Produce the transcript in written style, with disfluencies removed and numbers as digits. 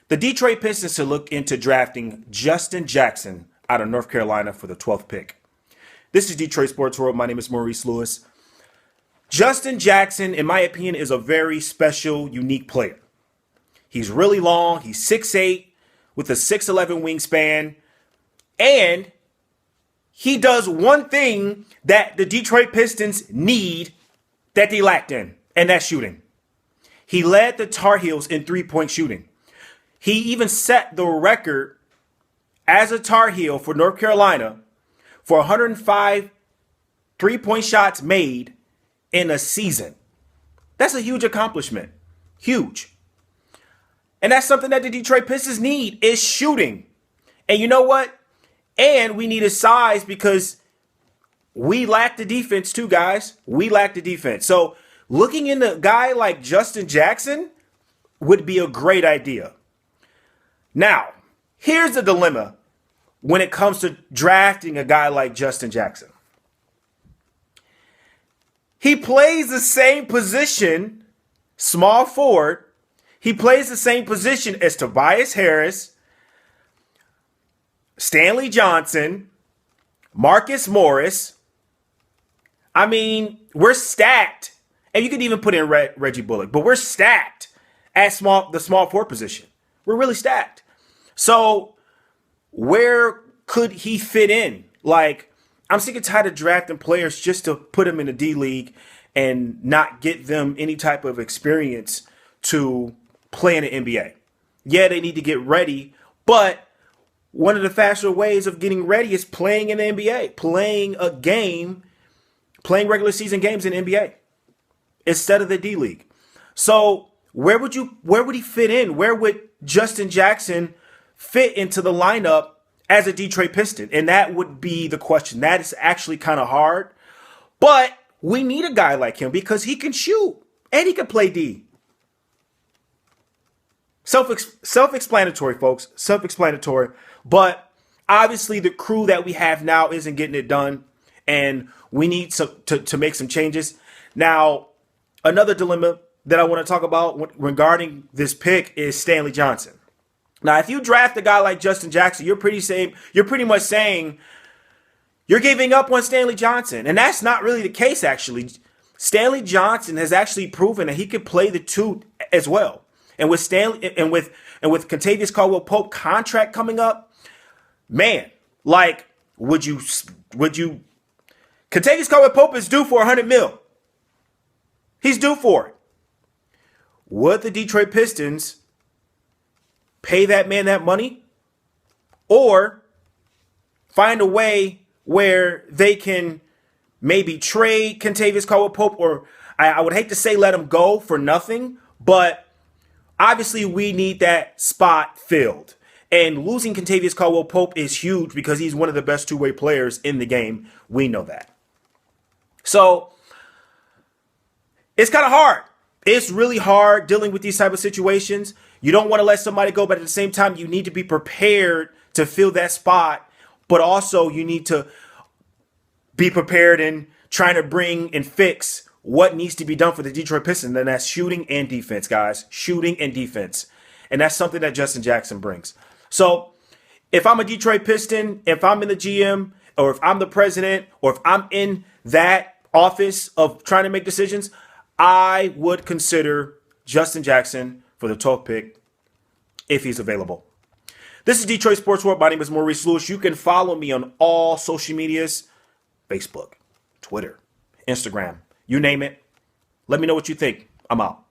The Detroit Pistons to look into drafting Justin Jackson out of North Carolina for the 12th pick. This is Detroit Sports World. My name is Maurice Lewis. Justin Jackson, in my opinion, is a very special, unique player. He's really long. He's 6'8", with a 6'11" wingspan. And he does one thing that the Detroit Pistons need that they lacked in, and that's shooting. He led the Tar Heels in three-point shooting. He even set the record as a Tar Heel for North Carolina for 105 three-point shots made in a season. That's a huge accomplishment. Huge. And that's something that the Detroit Pistons need is shooting. And you know what? And we need his size because we lack the defense too, guys. We lack the defense. So looking into a guy like Justin Jackson would be a great idea. Now, here's the dilemma when it comes to drafting a guy like Justin Jackson. He plays the same position, small forward. He plays the same position as Tobias Harris, Stanley Johnson, Marcus Morris. I mean, we're stacked. And you could even put in Reggie Bullock, but we're stacked at the small forward position. We're really stacked. So where could he fit in? Like, I'm sick and tired of drafting players just to put them in the D League and not get them any type of experience to play in the NBA. Yeah, they need to get ready, but one of the faster ways of getting ready is playing in the NBA, playing a game, playing regular season games in the NBA instead of the D League. So where would he fit in? Where would Justin Jackson fit into the lineup as a Detroit Piston? And that would be the question. That is actually kind of hard, but we need a guy like him because he can shoot and he can play D. Self-explanatory, folks. Self-explanatory. But obviously the crew that we have now isn't getting it done, and we need to make some changes. Now, another dilemma that I want to talk about regarding this pick is Stanley Johnson. Now, if you draft a guy like Justin Jackson, you're pretty much saying you're giving up on Stanley Johnson, and that's not really the case. Actually, Stanley Johnson has actually proven that he could play the two as well. And with Kentavious Caldwell-Pope contract coming up, man, like, would you? Kentavious Caldwell-Pope is due for $100 million. He's due for it. Would the Detroit Pistons pay that man that money, or find a way where they can maybe trade Kentavious Caldwell-Pope, or I would hate to say let him go for nothing, but obviously we need that spot filled. And losing Kentavious Caldwell-Pope is huge because he's one of the best two-way players in the game. We know that. So it's kind of hard. It's really hard dealing with these type of situations. You don't want to let somebody go, but at the same time, you need to be prepared to fill that spot. But also you need to be prepared in trying to bring and fix what needs to be done for the Detroit Pistons. And that's shooting and defense, guys. Shooting and defense. And that's something that Justin Jackson brings. So if I'm a Detroit Piston, if I'm in the GM, or if I'm the president, or if I'm in that office of trying to make decisions, I would consider Justin Jackson for the 12th pick if he's available. This is Detroit Sports World. My name is Maurice Lewis. You can follow me on all social medias, Facebook, Twitter, Instagram, you name it. Let me know what you think. I'm out.